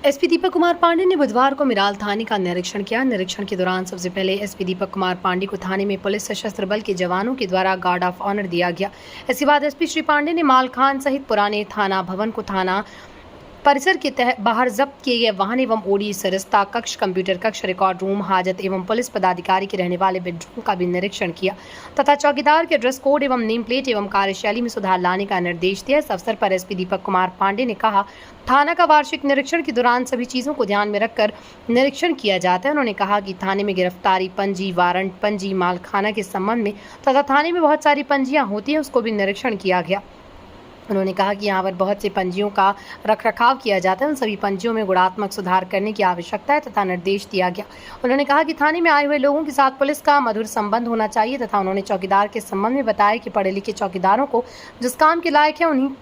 SP Deepak Kumar Pandey ने बुधवार को मिराल थाने का निरीक्षण किया। निरीक्षण के दौरान सबसे पहले एसपी दीपक कुमार पांडे को थाने में पुलिस सशस्त्र बल के जवानों के द्वारा गार्ड ऑफ ऑनर दिया गया। इसके बाद एसपी श्री पांडे ने मालखान सहित पुराने थाना भवन को थाना परिसर के बाहर जब्त किए गए वाहन एवं ओडी सरिस्ता कक्ष, कंप्यूटर कक्ष, रिकॉर्ड रूम, हाजत एवं पुलिस पदाधिकारी के रहने वाले बेडरूम का भी निरीक्षण किया तथा चौकीदार के ड्रेस कोड एवं नेम प्लेट एवं कार्यशैली में सुधार लाने का निर्देश दिया। इस अवसर पर एसपी दीपक कुमार पांडे ने कहा, थाना का वार्षिक निरीक्षण के दौरान सभी चीजों को ध्यान में रखकर निरीक्षण किया जाता है। उन्होंने कहा कि थाने में गिरफ्तारी पंजी, वारंट पंजी, मालखाना के संबंध में तथा थाने में बहुत सारी पंजियां होती हैं, उसको भी निरीक्षण किया गया। उन्होंने कहा कि यहाँ पर बहुत से पंजियों का रखरखाव किया जाता है, उन सभी पंजियों में गुणात्मक सुधार करने की आवश्यकता है तथा निर्देश दिया गया। उन्होंने कहा कि थाने में आए हुए लोगों के साथ पुलिस का मधुर संबंध होना चाहिए तथा उन्होंने चौकीदार के संबंध में बताया कि पढ़े लिखे चौकीदारों को जिस काम के लायक है उन्हीं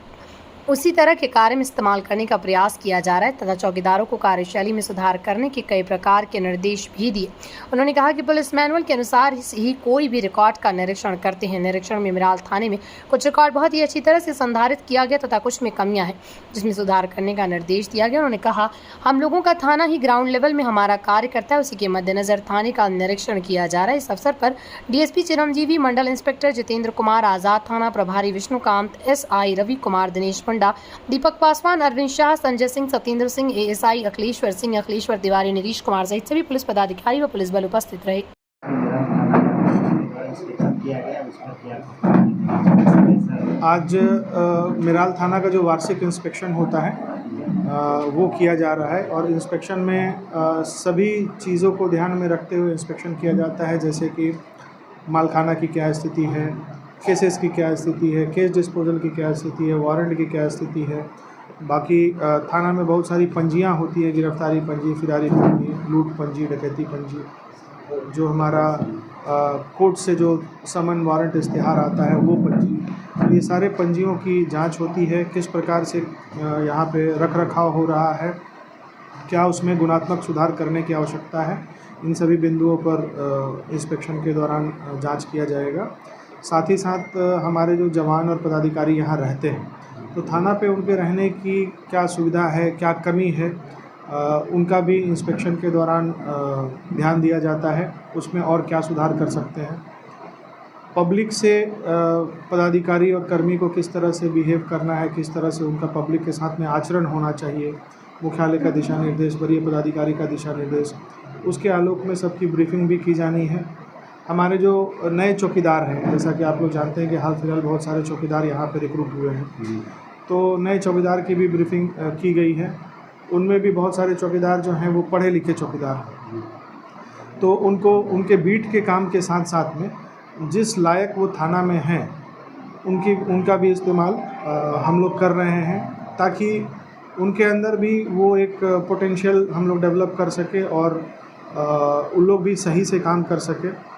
उसी तरह के कार्य में इस्तेमाल करने का प्रयास किया जा रहा है तथा चौकीदारों को कार्यशैली में सुधार करने के कई प्रकार के निर्देश भी दिए। उन्होंने कहा कि पुलिस मैनुअल के अनुसार ही कोई भी रिकॉर्ड का निरीक्षण करते हैं। निरीक्षण में मिराल थाने में कुछ रिकॉर्ड बहुत ही अच्छी तरह से संधारित किया गया तथा कुछ में कमियां हैं जिसमें सुधार करने का निर्देश दिया गया। उन्होंने कहा, हम लोगों का थाना ही ग्राउंड लेवल में हमारा कार्य करता है, उसी के मद्देनजर थाने का निरीक्षण किया जा रहा है। इस अवसर पर डीएसपी चिरंजीवी, मंडल इंस्पेक्टर जितेंद्र कुमार आजाद, थाना प्रभारी विष्णुकांत, एसआई रवि कुमार, दिनेश पंडा, दीपक पासवान, अरविंद शाह, संजय सिंह, सत्येंद्र सिंह, एएसआई अखिलेश्वर सिंह, अखिलेश्वर तिवारी, नीतीश कुमार सहित सभी पुलिस पदाधिकारी व पुलिस बल उपस्थित रहे। आज मिराल थाना का जो वार्षिक इंस्पेक्शन होता है वो किया जा रहा है और इंस्पेक्शन में सभी चीज़ों को ध्यान में रखते हुए इंस्पेक्शन किया जाता है, जैसे कि मालखाना की क्या स्थिति है, केसेस की क्या स्थिति है, केस डिस्पोजल की क्या स्थिति है, वारंट की क्या स्थिति है। बाकी थाना में बहुत सारी पंजियां होती है, गिरफ्तारी पंजी, फिरारी पंजी, लूट पंजी, डकैती पंजी, जो हमारा कोर्ट से जो समन वारंट इश्तिहार आता है वो पंजी, ये सारे पंजियों की जांच होती है। किस प्रकार से यहाँ पे रख रखाव हो रहा है, क्या उसमें गुणात्मक सुधार करने की आवश्यकता है, इन सभी बिंदुओं पर इंस्पेक्शन के दौरान जांच किया जाएगा। साथ ही साथ हमारे जो जवान और पदाधिकारी यहाँ रहते हैं तो थाना पे उनके रहने की क्या सुविधा है, क्या कमी है, उनका भी इंस्पेक्शन के दौरान ध्यान दिया जाता है, उसमें और क्या सुधार कर सकते हैं। पब्लिक से पदाधिकारी और कर्मी को किस तरह से बिहेव करना है, किस तरह से उनका पब्लिक के साथ में आचरण होना चाहिए, मुख्यालय का दिशा निर्देश, वरीय पदाधिकारी का दिशा निर्देश, उसके आलोक में सबकी ब्रीफिंग भी की जानी है। हमारे जो नए चौकीदार हैं, जैसा कि आप लोग जानते हैं कि हाल फिलहाल बहुत सारे चौकीदार यहाँ पे रिक्रूट हुए हैं, तो नए चौकीदार की भी ब्रीफिंग की गई है। उनमें भी बहुत सारे चौकीदार जो हैं वो पढ़े लिखे चौकीदार हैं, तो उनको उनके बीट के काम के साथ साथ में जिस लायक वो थाना में हैं उनका भी इस्तेमाल हम लोग कर रहे हैं, ताकि उनके अंदर भी वो एक पोटेंशियल हम लोग डेवलप कर सके और उन लोग भी सही से काम कर सके।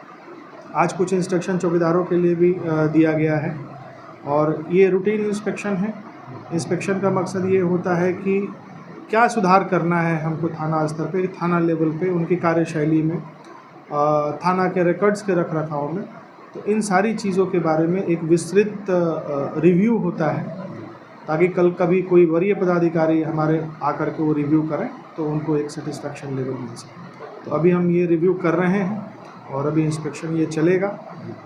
आज कुछ इंस्ट्रक्शन चौकीदारों के लिए भी दिया गया है और ये रूटीन इंस्पेक्शन है। इंस्पेक्शन का मकसद ये होता है कि क्या सुधार करना है हमको थाना स्तर पे, थाना लेवल पे, उनकी कार्यशैली में, थाना के रिकॉर्ड्स के रख रखाव में, तो इन सारी चीज़ों के बारे में एक विस्तृत रिव्यू होता है, ताकि कल कभी कोई वरीय पदाधिकारी हमारे आकर के वो रिव्यू करें तो उनको एक सेटिस्फैक्शन लेवल मिल सके। तो अभी हम ये रिव्यू कर रहे हैं और अभी इंस्पेक्शन ये चलेगा।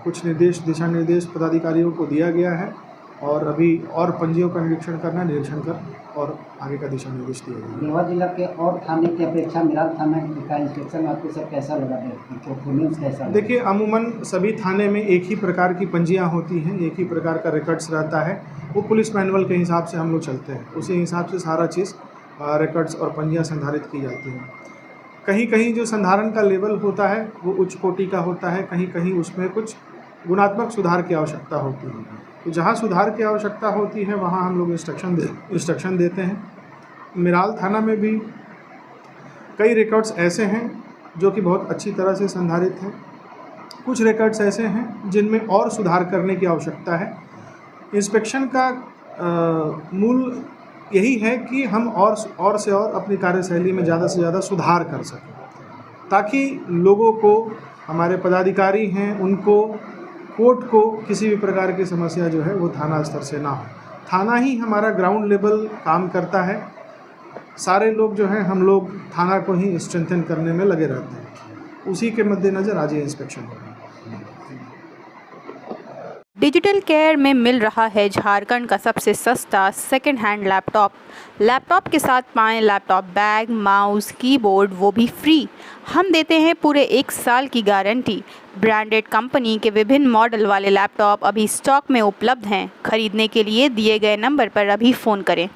कुछ निर्देश, दिशा निर्देश पदाधिकारियों को दिया गया है और अभी और पंजियों का निरीक्षण करना, निरीक्षण कर और आगे का दिशा निर्देश दिया गया। देवा जिला के और थाने की अपेक्षा मिराल थाना का इंस्पेक्शन आपको सब कैसा लगा है? देखिए, अमूमन सभी थाने में एक ही प्रकार की पंजियां होती हैं, एक ही प्रकार का रिकॉर्ड्स रहता है, वो पुलिस मैनुअल के हिसाब से हम लोग चलते हैं, उसी हिसाब से सारा चीज़ रिकॉर्ड्स और पंजियां संधारित की जाती हैं। कहीं कहीं जो संधारण का लेवल होता है वो उच्च कोटि का होता है, कहीं कहीं उसमें कुछ गुणात्मक सुधार की आवश्यकता होती है। तो जहाँ सुधार की आवश्यकता होती है वहाँ हम लोग इंस्ट्रक्शन देते हैं। मिराल थाना में भी कई रिकॉर्ड्स ऐसे हैं जो कि बहुत अच्छी तरह से संधारित हैं, कुछ रिकॉर्ड्स ऐसे हैं जिनमें और सुधार करने की आवश्यकता है। इंस्पेक्शन का मूल यही है कि हम और से और अपनी कार्यशैली में ज़्यादा से ज़्यादा सुधार कर सकें, ताकि लोगों को, हमारे पदाधिकारी हैं उनको, कोर्ट को किसी भी प्रकार की समस्या जो है वो थाना स्तर से ना हो। थाना ही हमारा ग्राउंड लेवल काम करता है। सारे लोग जो हैं हम लोग थाना को ही स्ट्रेंथन करने में लगे रहते हैं। उसी के मद्देनज़र आज ये इंस्पेक्शन हो रहा है। डिजिटल केयर में मिल रहा है झारखंड का सबसे सस्ता सेकेंड हैंड लैपटॉप। लैपटॉप के साथ पाएं लैपटॉप बैग, माउस, कीबोर्ड, वो भी फ्री। हम देते हैं पूरे 1 साल की गारंटी। ब्रांडेड कंपनी के विभिन्न मॉडल वाले लैपटॉप अभी स्टॉक में उपलब्ध हैं। खरीदने के लिए दिए गए नंबर पर अभी फ़ोन करें।